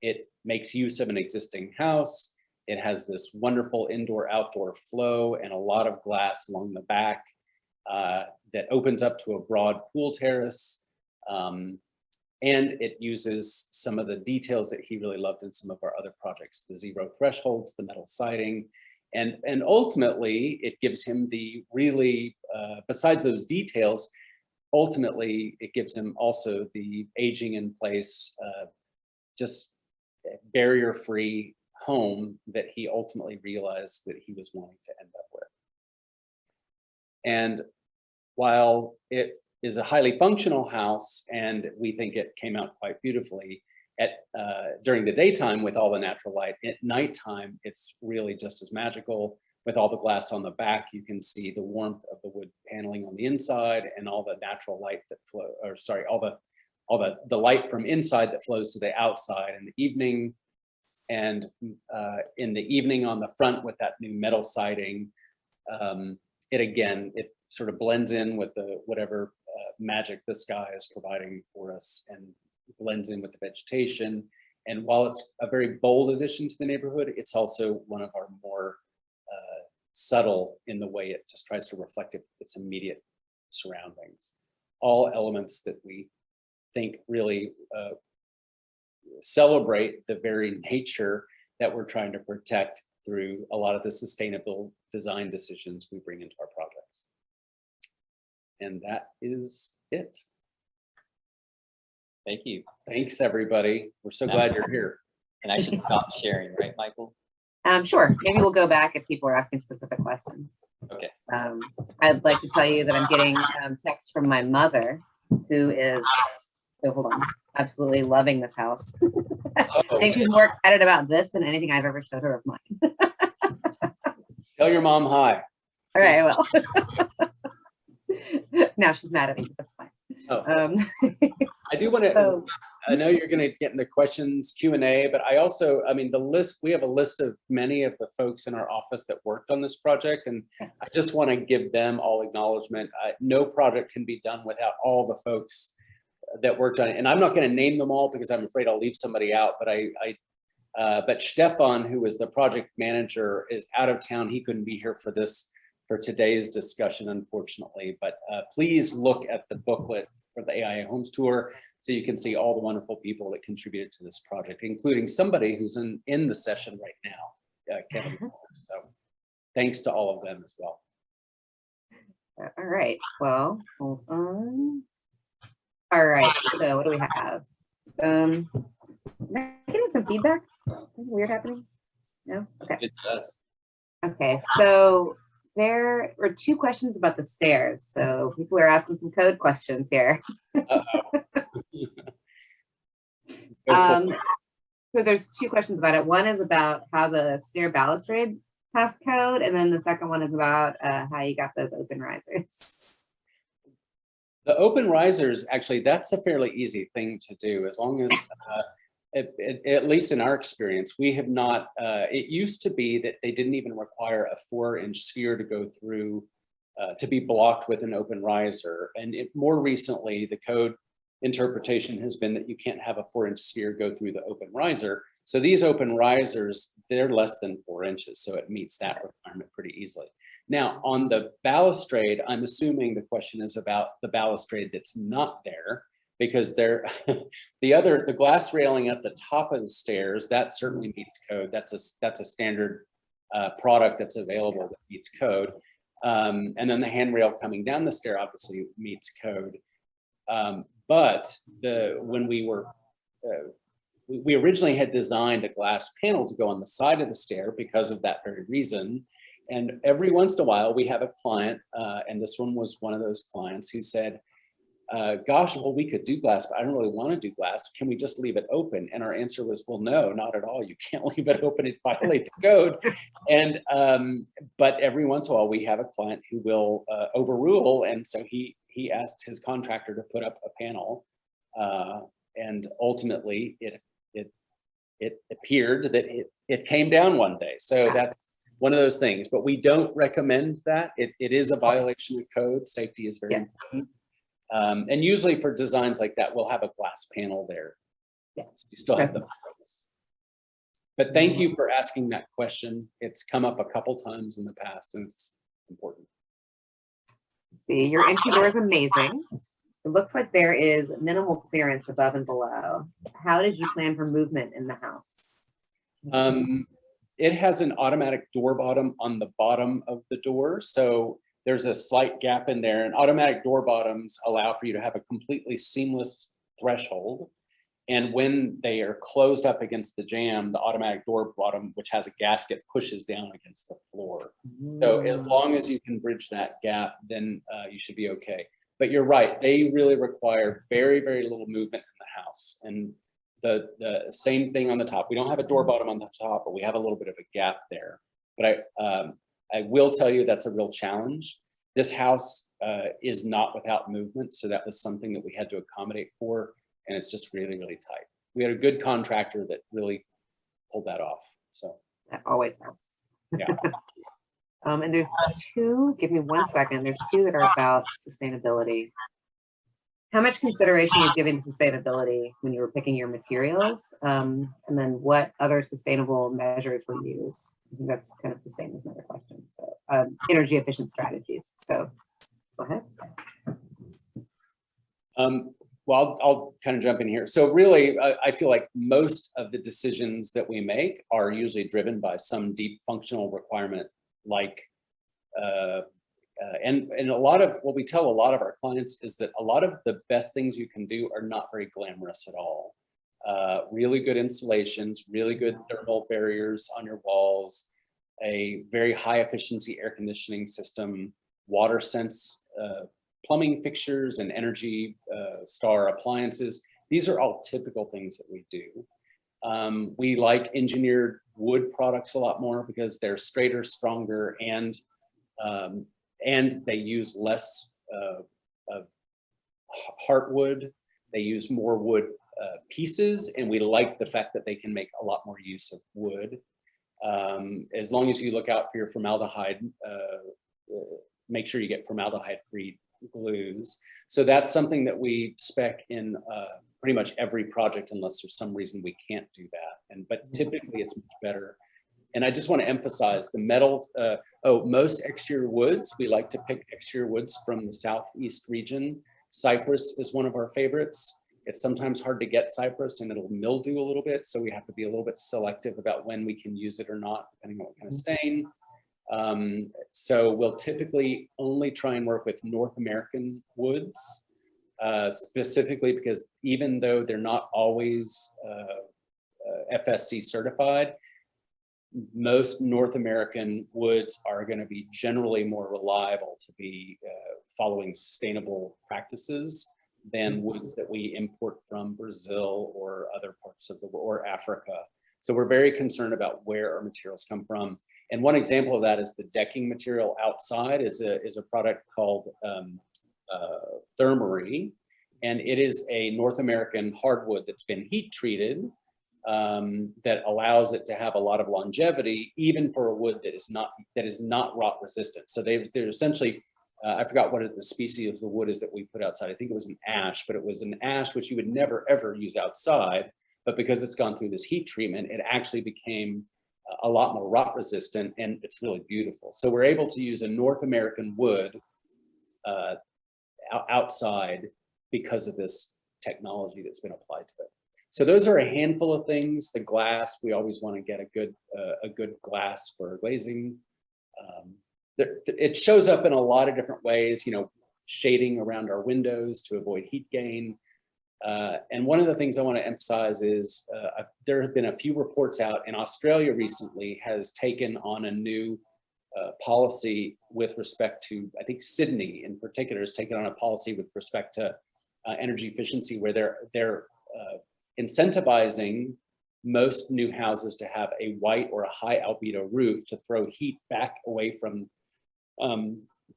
It makes use of an existing house. It has this wonderful indoor-outdoor flow and a lot of glass along the back that opens up to a broad pool terrace. And it uses some of the details that he really loved in some of our other projects, the zero thresholds, the metal siding, and ultimately it gives him the really, besides those details, ultimately it gives him also the aging in place, just barrier-free home that he ultimately realized that he was wanting to end up with. And while it is a highly functional house, and we think it came out quite beautifully during the daytime with all the natural light. At nighttime, it's really just as magical. With all the glass on the back, you can see the warmth of the wood paneling on the inside and all the natural light that all the light from inside that flows to the outside in the evening. And in the evening on the front with that new metal siding, it sort of blends in with the whatever magic the sky is providing for us, and blends in with the vegetation. And while it's a very bold addition to the neighborhood, it's also one of our more subtle in the way it just tries to reflect its immediate surroundings. All elements that we think really celebrate the very nature that we're trying to protect through a lot of the sustainable design decisions we bring into our projects. And that is it. Thank you. Thanks, everybody. We're so glad you're here. And I should stop sharing, right, Michael? Sure. Maybe we'll go back if people are asking specific questions. Okay. I'd like to tell you that I'm getting text from my mother, who is, so hold on, absolutely loving this house. I think she's more excited about this than anything I've ever showed her of mine. Tell your mom hi. All right, well. Now she's mad at me. That's fine. I do want to, I know you're going to get into questions, Q&A, but I also, I mean, we have a list of many of the folks in our office that worked on this project, and I just want to give them all acknowledgement. No project can be done without all the folks that worked on it. And I'm not going to name them all because I'm afraid I'll leave somebody out, but but Stefan, who was the project manager, is out of town. He couldn't be here for today's discussion, unfortunately, but please look at the booklet for the AIA Homes Tour so you can see all the wonderful people that contributed to this project, including somebody who's in the session right now, Kevin. So thanks to all of them as well. All right, well, hold on. All right, so what do we have? Am I getting some feedback? Something weird happening? No? Okay. It does. Okay, so there were 2 questions about the stairs. So people are asking some code questions here. So there's 2 questions about it. One is about how the stair balustrade passed code, and then the second one is about how you got those open risers. The open risers, actually, that's a fairly easy thing to do, as long as, at least in our experience, we have not, it used to be that they didn't even require a 4-inch sphere to go through, to be blocked with an open riser. And more recently, the code interpretation has been that you can't have a 4-inch sphere go through the open riser. So these open risers, they're less than 4 inches, so it meets that requirement pretty easily. Now, on the balustrade, I'm assuming the question is about the balustrade that's not there, because the glass railing at the top of the stairs, that certainly meets code. That's a standard product that's available that meets code. And then the handrail coming down the stair obviously meets code. But when we were, we originally had designed a glass panel to go on the side of the stair because of that very reason. And every once in a while we have a client, and this one was one of those clients who said, gosh, well, we could do glass, but I don't really want to do glass. Can we just leave it open? And our answer was, well, no, not at all. You can't leave it open. It violates the code. And, but every once in a while we have a client who will overrule. And so he asked his contractor to put up a panel. And ultimately it appeared that it came down one day. So that's one of those things, but we don't recommend that. It is a violation of code. Safety is very important. And usually for designs like that, we'll have a glass panel there. So you still have the purpose. But thank you for asking that question. It's come up a couple times in the past, and it's important. See, your entry door is amazing. It looks like there is minimal clearance above and below. How did you plan for movement in the house? It has an automatic door bottom on the bottom of the door. So there's a slight gap in there, and automatic door bottoms allow for you to have a completely seamless threshold. And when they are closed up against the jamb, the automatic door bottom, which has a gasket, pushes down against the floor. So as long as you can bridge that gap, then you should be okay. But you're right, they really require very, very little movement in the house. And the same thing on the top. We don't have a door bottom on the top, but we have a little bit of a gap there. But I will tell you that's a real challenge. This house is not without movement, so that was something that we had to accommodate for, and it's just really, really tight. We had a good contractor that really pulled that off. So That always helps. yeah. And there's 2, give me 1 second. There's 2 that are about sustainability. How much consideration were you giving to sustainability when you were picking your materials? And then what other sustainable measures were used? I think that's kind of the same as another question. So energy efficient strategies. So go ahead. Well, I'll kind of jump in here. So really, I feel like most of the decisions that we make are usually driven by some deep functional requirement, like and a lot of what we tell a lot of our clients is that a lot of the best things you can do are not very glamorous at all. Really good insulations, really good thermal barriers on your walls, a very high efficiency air conditioning system, water sense plumbing fixtures, and Energy Star appliances. These are all typical things that we do. We like engineered wood products a lot more because they're straighter, stronger, and they use less of heartwood. They use more wood pieces, and we like the fact that they can make a lot more use of wood. As long as you look out for your formaldehyde, make sure you get formaldehyde-free glues. So that's something that we spec in pretty much every project, unless there's some reason we can't do that. But typically it's much better. And I just want to emphasize the metal. Most exterior woods, we like to pick exterior woods from the southeast region. Cypress is one of our favorites. It's sometimes hard to get cypress and it'll mildew a little bit. So we have to be a little bit selective about when we can use it or not, depending on what kind of stain. So we'll typically only try and work with North American woods, specifically because even though they're not always FSC certified, most North American woods are going to be generally more reliable to be following sustainable practices than woods that we import from Brazil or other parts of the world or Africa. So we're very concerned about where our materials come from. And one example of that is the decking material outside is a product called Thermarie, and it is a North American hardwood that's been heat treated that allows it to have a lot of longevity, even for a wood that is not rot resistant. So they're essentially, I forgot what the species of the wood is that we put outside. I think it was an ash, but it was an ash which you would never ever use outside. But because it's gone through this heat treatment, it actually became a lot more rot resistant, and it's really beautiful. So we're able to use a North American wood outside because of this technology that's been applied to it. So those are a handful of things. The glass, we always want to get a good glass for glazing. It shows up in a lot of different ways, shading around our windows to avoid heat gain. And one of the things I want to emphasize is there have been a few reports out, and Australia recently has taken on a new policy with respect to, I think Sydney in particular has taken on a policy with respect to energy efficiency, where they're incentivizing most new houses to have a white or a high albedo roof to throw heat back away from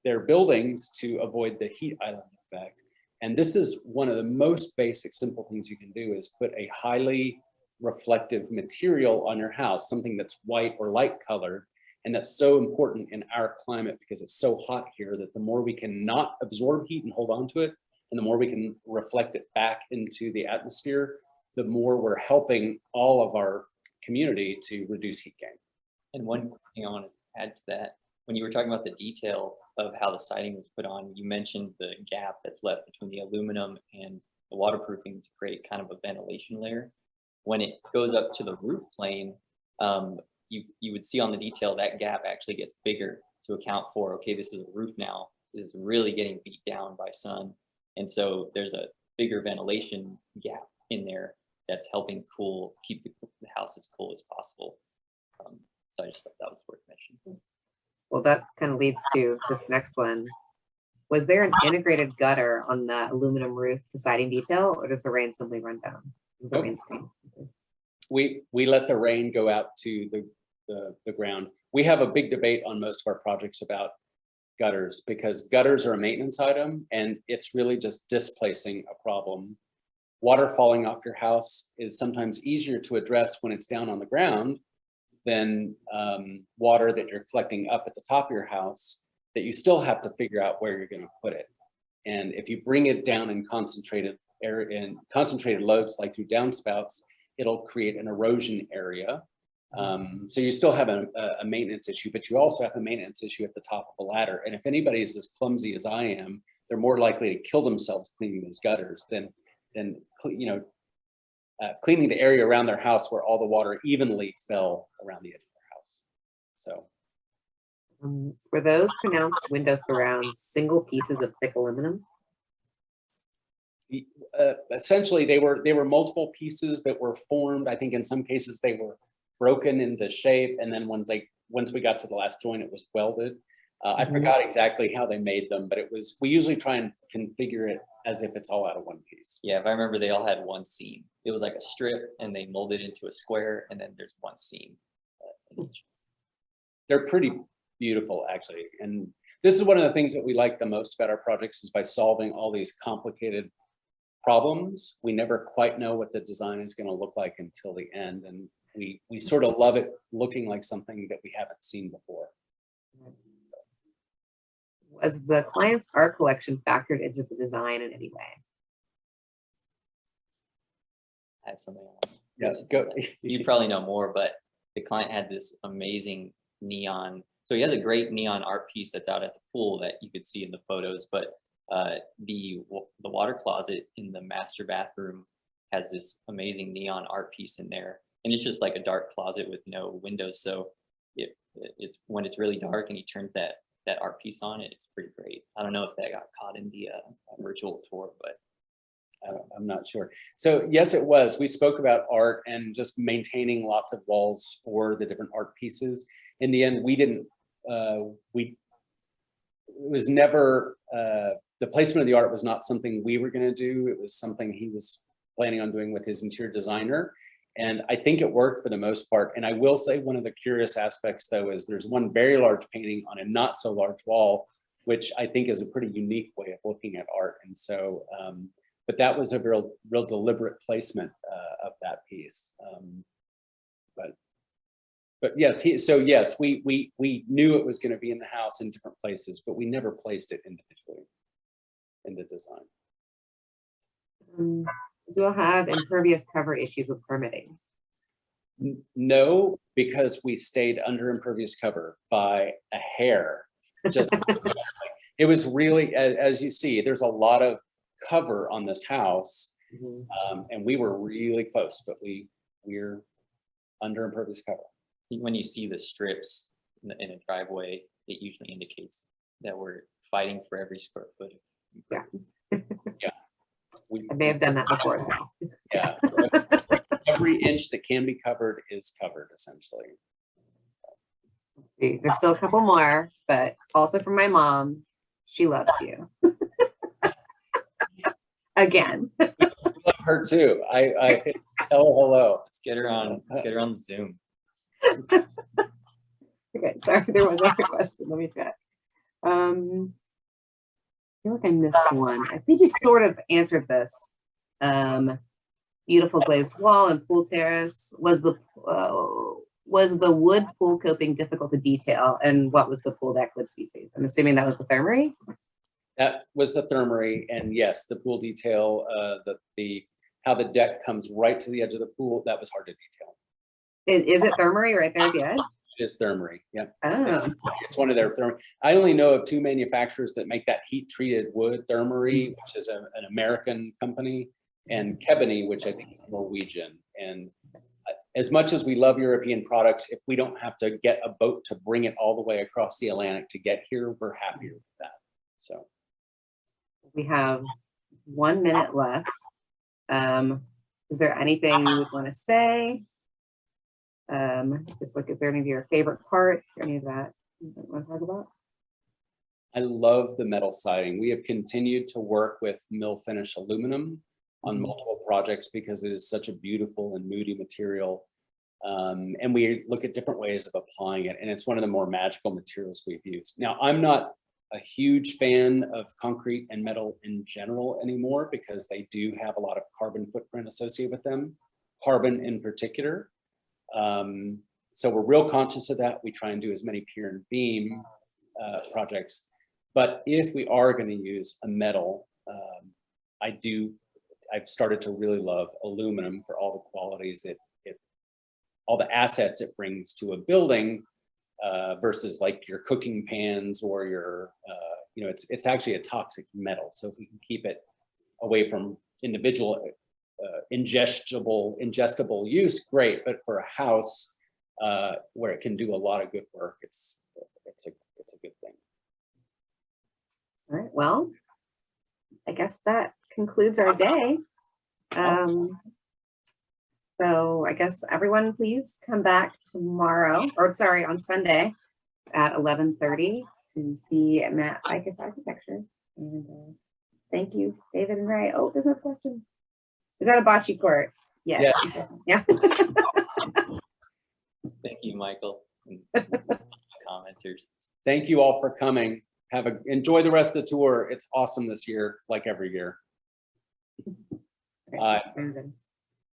their buildings to avoid the heat island effect. And this is one of the most basic, simple things you can do, is put a highly reflective material on your house, something that's white or light colored. And that's so important in our climate because it's so hot here that the more we can not absorb heat and hold on to it, and the more we can reflect it back into the atmosphere, the more we're helping all of our community to reduce heat gain. And one thing I want to add to that, when you were talking about the detail of how the siding was put on, you mentioned the gap that's left between the aluminum and the waterproofing to create kind of a ventilation layer. When it goes up to the roof plane, you would see on the detail that gap actually gets bigger to account for, okay, this is a roof now. This is really getting beat down by sun. And so there's a bigger ventilation gap in there that's helping keep the house as cool as possible. So I just thought that was worth mentioning. Well, that kind of leads to this next one. Was there an integrated gutter on the aluminum roof, the siding detail, or does the rain simply run down? The rain screens? We let the rain go out to the ground. We have a big debate on most of our projects about gutters, because gutters are a maintenance item and it's really just displacing a problem. Water falling off your house is sometimes easier to address when it's down on the ground than water that you're collecting up at the top of your house that you still have to figure out where you're going to put it. And if you bring it down in concentrated air in concentrated loads like through downspouts, it'll create an erosion area. So you still have a maintenance issue, but you also have a maintenance issue at the top of the ladder. And if anybody is as clumsy as I am, they're more likely to kill themselves cleaning those gutters than cleaning the area around their house where all the water evenly fell around the edge of their house. So were those pronounced window surrounds single pieces of thick aluminum? Essentially, they were multiple pieces that were formed. I think in some cases they were broken into shape, and then once we got to the last joint, it was welded. I forgot exactly how they made them, but we usually try and configure it as if it's all out of one piece. Yeah, if I remember, they all had one seam. It was like a strip, and they molded into a square, and then there's one seam in each. They're pretty beautiful, actually. And this is one of the things that we like the most about our projects, is by solving all these complicated problems. We never quite know what the design is going to look like until the end. And we sort of love it looking like something that we haven't seen before. Was the client's art collection factored into the design in any way? I have something. Yes, go. You probably know more, but the client had this amazing neon. So he has a great neon art piece that's out at the pool that you could see in the photos, but the water closet in the master bathroom has this amazing neon art piece in there, and it's just like a dark closet with no windows. So it's when it's really dark and he turns that art piece on, it's pretty great. I don't know if that got caught in the virtual tour, but I'm not sure. So yes, it was. We spoke about art and just maintaining lots of walls for the different art pieces. In the end, we didn't. It was never the placement of the art was not something we were going to do. It was something he was planning on doing with his interior designer, and I think it worked for the most part. And I will say one of the curious aspects, though, is there's one very large painting on a not so large wall, which I think is a pretty unique way of looking at art. And so. But that was a real deliberate placement of that piece. But yes, we knew it was going to be in the house in different places, but we never placed it individually in the design. Do you have impervious cover issues with permitting? No, because we stayed under impervious cover by a hair. Just it was really, as you see, there's a lot of cover on this house, and we were really close, but we're under impervious cover. when you see the strips in a driveway, it usually indicates that we're fighting for every square foot. Yeah. Yeah. I may have done that before as well. Yeah. Every inch that can be covered is covered, essentially. Let's see, there's still a couple more, but also from my mom. She loves you. Again. I love her too. I tell her hello. Let's get her on Zoom. Okay, sorry, there was another question. Let me check. I feel like I missed one. I think you sort of answered this. Beautiful glazed wall and pool terrace. Was the wood pool coping difficult to detail? And what was the pool deck wood species? I'm assuming that was the thermary. That was the thermary, and yes, the pool detail, how the deck comes right to the edge of the pool, that was hard to detail. Is it thermary right there at the edge? It is thermary, yeah. Oh, It's one of their thermary. I only know of 2 manufacturers that make that heat treated wood, thermary, which is an American company, and Kebony, which I think is Norwegian. And as much as we love European products, if we don't have to get a boat to bring it all the way across the Atlantic to get here, we're happier with that. So we have 1 minute left. Is there anything you would want to say? Just like, is there any of your favorite parts? Any of that you want to talk about? I love the metal siding. We have continued to work with mill finish aluminum on multiple projects because it is such a beautiful and moody material. And we look at different ways of applying it. And it's one of the more magical materials we've used. Now, I'm not a huge fan of concrete and metal in general anymore because they do have a lot of carbon footprint associated with them, carbon in particular. So we're real conscious of that. We try and do as many pier and beam projects. But if we are going to use a metal, I've started to really love aluminum for all the qualities all the assets it brings to a building versus like your cooking pans or your, it's actually a toxic metal. So if we can keep it away from individual ingestible use, great. But for a house where it can do a lot of good work, it's a good thing. All right, well, I guess that concludes our day. So I guess everyone please come back tomorrow, or sorry, on Sunday at 11:30 to see Matt Ficus Architecture. And thank you, David and Ray. Oh, there's a question. Is that a bocce court? Yes. Yes. Yeah. Thank you, Michael. And commenters. Thank you all for coming. Enjoy the rest of the tour. It's awesome this year, like every year. Okay, Aye. very good.